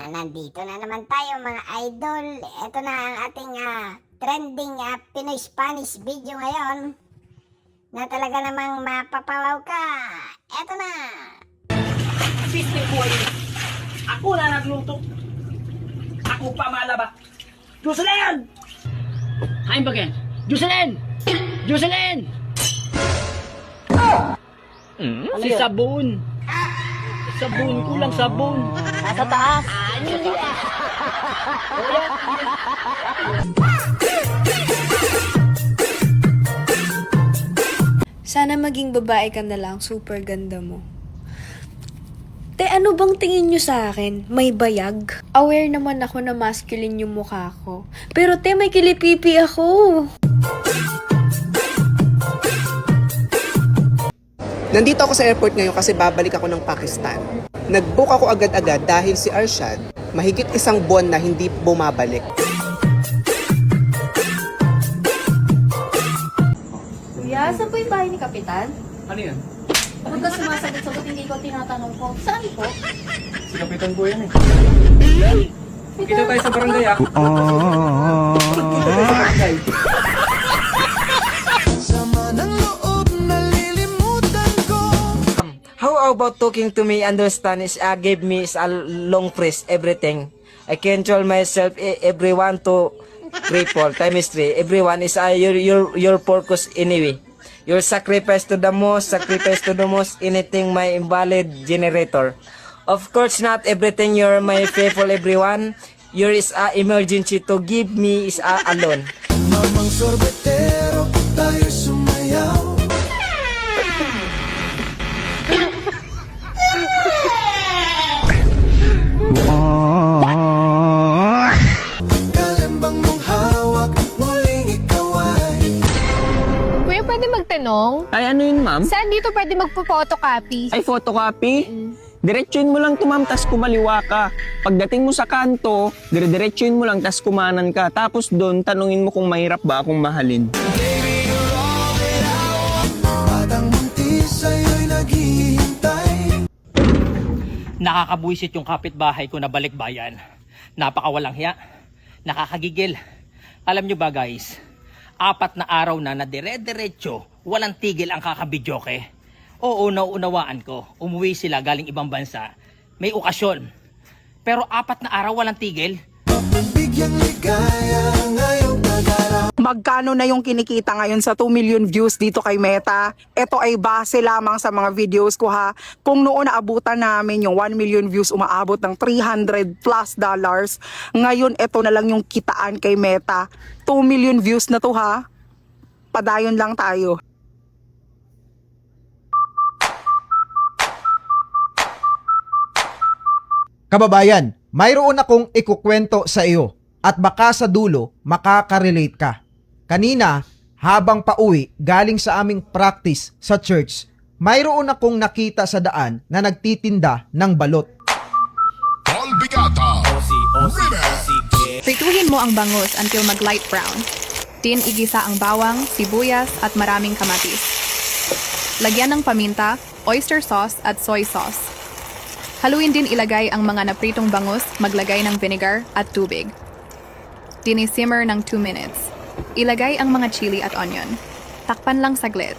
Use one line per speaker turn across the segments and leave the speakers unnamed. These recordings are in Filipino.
Nandito na naman tayo mga idol. Ito na ang ating trending Pinoy Spanish video ngayon na talaga namang mapapawaw ka. Ito na.
System ko ay ako na nagluto. Ako pa malaba. Jocelyn! Kain ba yan? Jocelyn! Jocelyn! Si sabon. Sabon, kulang sabon. Nasa taas.
Sana maging babae ka na lang, super ganda mo. Te, ano bang tingin nyo sa akin? May bayag? Aware naman ako na masculine yung mukha ko. Pero te, may kilipipi ako.
Nandito ako sa airport ngayon kasi babalik ako ng Pakistan. Nag-book ako agad-agad dahil si Arshad mahigit isang buwan na hindi bumabalik.
Kuya, saan po yung bahay ni Kapitan?
Ano yan?
Huwag ka sumasagot-sagot, hindi ko tinatanong ko. Saan po?
Si Kapitan ko yan eh. Kita tayo sa barangay ah. Barangay.
How about talking to me, understand is give me is a long phrase, everything. I control myself, everyone to 3, 4 times 3. Everyone is your focus anyway. Your sacrifice to the most, anything my invalid generator. Of course, not everything you're my faithful everyone. Your is a emergency to give me is alone.
Mamang sorbetero, tayo sumayaw. Kalembang mong hawak, muling ikaw ay
Kuya, pwede magtanong?
Ay ano yun ma'am?
Saan dito pwede magpo-photocopy?
Ay photocopy? Diretsuin mo lang to ma'am, tas kumaliwa ka. Pagdating mo sa kanto, diretsuin mo lang, tas kumanan ka. Tapos doon, tanungin mo kung mahirap ba akong mahalin.
batang munti sa'yo'y naghihintay.
Nakakabwisit yung kapitbahay ko na balikbayan. Napakawalang hiya. Nakakagigil. Alam nyo ba guys, 4 na araw na dire-diretso, walang tigil ang kakabidyoke. Oo, nauunawaan ko. Umuwi sila galing ibang bansa. May okasyon. Pero 4 na araw walang tigil.
Bigyang ligaya ngayong nagaraw.
Magkano na yung kinikita ngayon sa 2 million views dito kay Meta? Ito ay base lamang sa mga videos ko ha. Kung noon naabutan namin yung 1 million views, umaabot ng $300+. Ngayon, ito na lang yung kitaan kay Meta. 2 million views na to ha. Padayon lang tayo.
Kababayan, mayroon akong ikukwento sa iyo at baka sa dulo makaka-relate ka. Kanina, habang pauwi galing sa aming practice sa church, mayroon akong nakita sa daan na nagtitinda ng balot.
Prituhin mo ang bangus until mag-light brown. Din igisa ang bawang, sibuyas at maraming kamatis. Lagyan ng paminta, oyster sauce at soy sauce. Haluin din ilagay ang mga napritong bangus, maglagay ng vinegar at tubig. Dini-simmer ng 2 minutes. Ilagay ang mga chili at onion. Takpan lang saglit.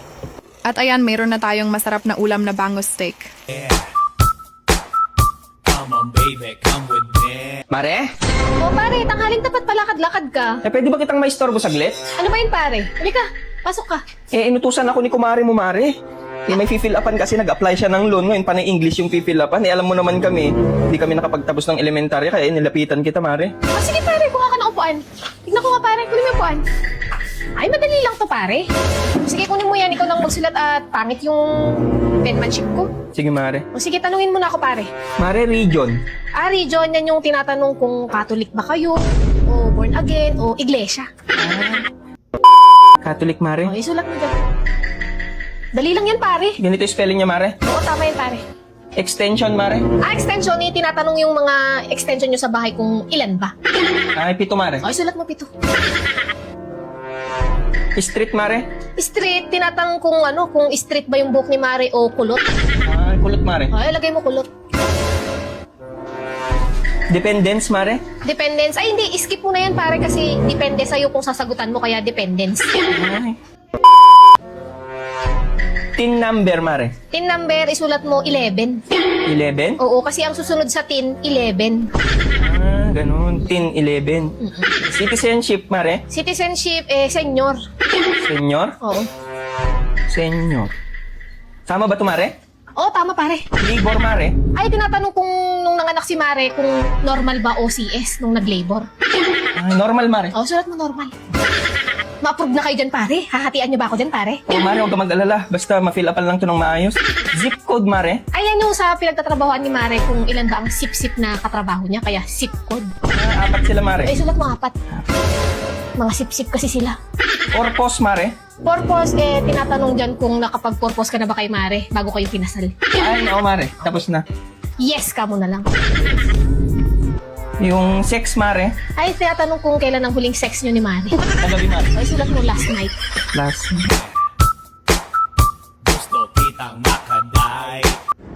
At ayan, mayroon na tayong masarap na ulam na bangus steak.
Mare?
O pare, tanghaling tapat palakad-lakad ka.
Pwede ba kitang maistorbo saglit?
Ano ba yun pare? Halika, pasok ka.
Inutusan ako ni kumare mo, Mare. May fill upan kasi nag-apply siya ng loan. Ngayon, panay English yung fill upan. Alam mo naman kami, hindi kami nakapagtapos ng elementary, kaya nilapitan kita, Mare.
O sige pare, kuha ka ng upuan. Tignan ko nga pare, kunin mo yung upuan. Ay, madali lang to pare. Sige, kunin mo yan. Ikaw nang magsulat at pangit yung penmanship ko.
Sige, Mare.
O sige, tanungin mo na ako pare.
Mare, region.
Region, yan yung tinatanong kung Catholic ba kayo, o born again, o iglesia.
Catholic, Mare.
O, isulat mo dyan. Dali lang yan, pare.
Ganito yung spelling niya, Mare.
Oo, tama yan, pare.
Extension, Mare.
Extension, tinatanong yung mga extension nyo sa bahay kung ilan ba.
Ay, 7, Mare.
O, isulat mo 7.
Street, Mare.
Street, tinatanong kung kung street ba yung buhok ni Mare o kulot.
Kulot, Mare.
O, ilagay mo kulot.
Dependence, Mare?
Dependence. Ay, hindi. Skip mo na yan, pare, kasi depende sa'yo kung sasagutan mo, kaya dependence.
Tin number, Mare?
Tin number, isulat mo 11.
11?
Oo, kasi ang susunod sa tin, 11.
Ah, ganun. Tin 11. Citizenship, Mare?
Citizenship, senior.
Senior?
Oo.
Senior. Sama ba ito, Mare?
Oo, tama, pare.
Labor, Mare?
Ay, tinatanong kung nung nanganak si Mare, kung normal ba OCS nung nag-labor.
Ah, normal, Mare?
Oo, sulat mo normal. Ma-approve na kayo dyan, pare. Hahatian niyo ba ako dyan, pare?
Oh, Mare, huwag ka mag-alala. Basta ma-fill upan lang ito ng maayos. Zip code, Mare?
Ayan yung sa pinagtatrabahoan ni Mare kung ilan ba ang sip-sip na katrabaho niya, kaya sip code.
Ah, 4 sila, Mare.
Ay, sulat mo 4. Mga sip-sip kasi sila.
Purpose, Mare?
Purpose, tinatanong dyan kung nakapag-purpose ka na ba kay Mare bago kayo pinasal.
Ay, oo, Mare. Tapos na.
Yes ka mo na lang.
Yung sex, Mare?
Ay, tinatanong kung kailan ang huling sex niyo ni Mare.
Kagabi, Mare.
Ay, sulat mo last night.
Last.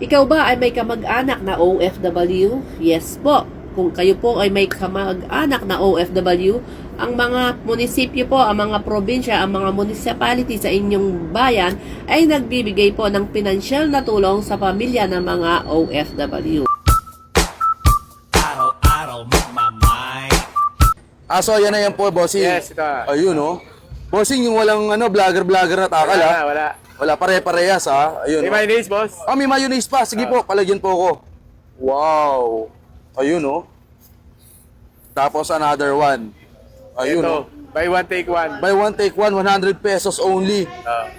Ikaw ba ay may kamag-anak na OFW? Yes po. Kung kayo po ay may kamag-anak na OFW, ang mga munisipyo po, ang mga probinsya, ang mga municipality sa inyong bayan ay nagbibigay po ng pinansyal na tulong sa pamilya ng mga OFW.
So yan na yan po, bossing.
Yes, ito.
Ayun, oh. Bossing, yung walang vlogger na takal, ha?
Wala.
Wala, pare-parehas, ha? Ayun,
May
oh.
mayonnaise, boss.
May mayonnaise pa. Sige po, palagyan po ako. Wow. Ayun, oh. Tapos another one. Ayun,
Ito,
oh.
buy one, take one.
Buy one, take one, 100 pesos only.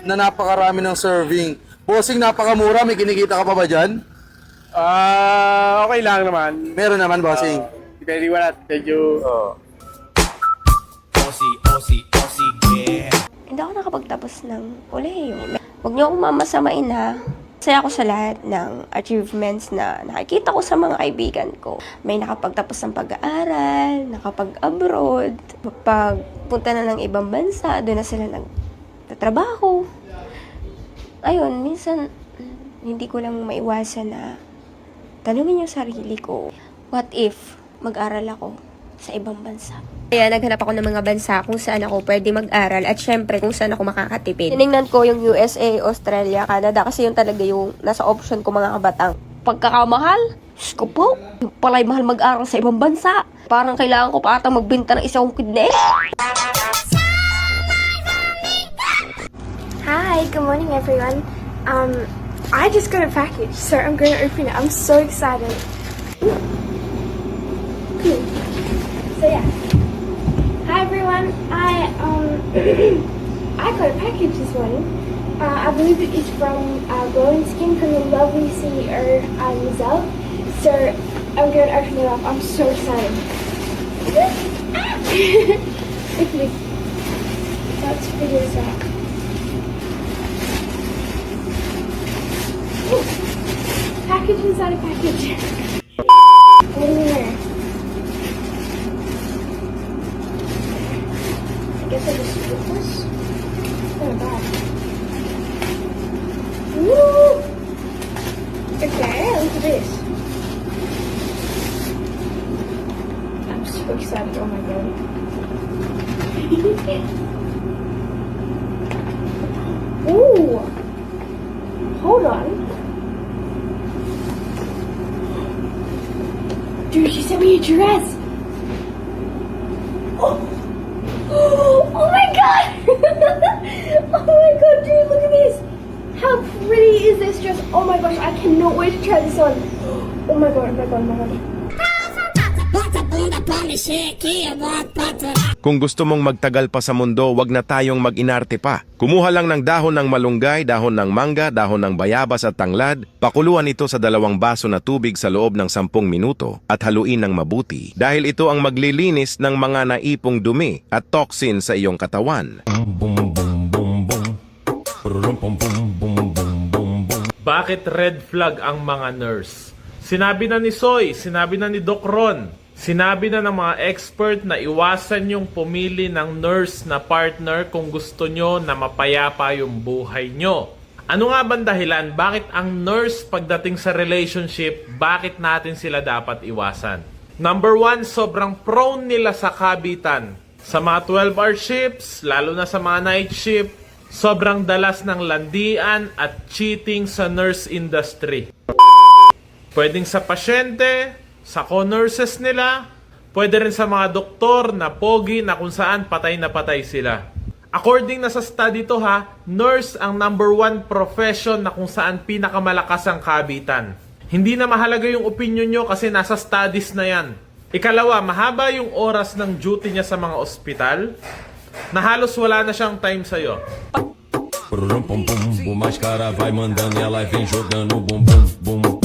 Na napakarami ng serving. Bossing, napakamura. May kinikita ka pa ba dyan?
Okay lang naman.
Meron naman, bossing.
Depende wala. Medyo...
Hindi ako nakapagtapos ng kolehiyo. Huwag niyo akong mamasamain, ha. Masaya ako sa lahat ng achievements na nakikita ko sa mga kaibigan ko. May nakapagtapos ng pag-aaral, nakapag-abroad, pagpunta na ng ibang bansa, doon na sila nagtatrabaho. Ayun, minsan hindi ko lang maiwasan na tanungin yung sarili ko, what if mag-aral ako sa ibang bansa? Kaya naghanap ako ng mga bansa kung saan ako pwede mag-aral at syempre kung saan ako makakatipid. Tinignan ko yung USA, Australia, Canada kasi yun talaga yung nasa option ko mga kabatang. Pagkakamahal, Diyos ko po, yung pala'y mahal mag-aral sa ibang bansa. Parang kailangan ko pa ata magbenta ng isang kidney.
Hi, good morning everyone. I just got a package, so I'm going to open it. I'm so excited. Cool. So yeah. Hi everyone. I got a package this morning. I believe it is from Glowing Skin from the lovely CEO Lizelle. So I'm going to open it up. I'm so excited. Okay. Let's figure this out. Ooh, package inside a package. What is in there? I guess I just strip this. Oh my god. Woo! Okay, look at this. I'm so excited. Oh my god. Ooh! Hold on. Dude, she sent me a dress. Oh, oh my god! Oh my god, dude, look at this. How pretty is this dress? Oh my gosh, I cannot wait to try this on. Oh my god, oh my god, oh my god.
Kung gusto mong magtagal pa sa mundo, wag na tayong mag-inarte pa. Kumuha lang ng dahon ng malunggay, dahon ng mangga, dahon ng bayabas at tanglad, pakuluan ito sa 2 baso na tubig sa loob ng 10 minuto at haluin ng mabuti dahil ito ang maglilinis ng mga naipong dumi at toxin sa iyong katawan.
Bakit red flag ang mga nurse? Sinabi na ni Soy, sinabi na ni Doc Ron, sinabi na ng mga expert na iwasan yung pumili ng nurse na partner kung gusto nyo na mapayapa yung buhay nyo. Ano nga bang dahilan? Bakit ang nurse pagdating sa relationship, bakit natin sila dapat iwasan? Number 1, sobrang prone nila sa kabitan. Sa mga 12-hour shifts, lalo na sa mga night shift, sobrang dalas ng landian at cheating sa nurse industry. Pwedeng sa pasyente, sa co-nurses nila, pwede rin sa mga doktor na pogi na kung saan patay na patay sila. According na sa study to ha, nurse ang number 1 profession na kung saan pinakamalakas ang kabitan. Hindi na mahalaga yung opinion nyo kasi nasa studies na yan. Ikalawa, mahaba yung oras ng duty niya sa mga ospital na halos wala na siyang time sa'yo.
O mascara vai mandando e ela vem jogando bum bum bum.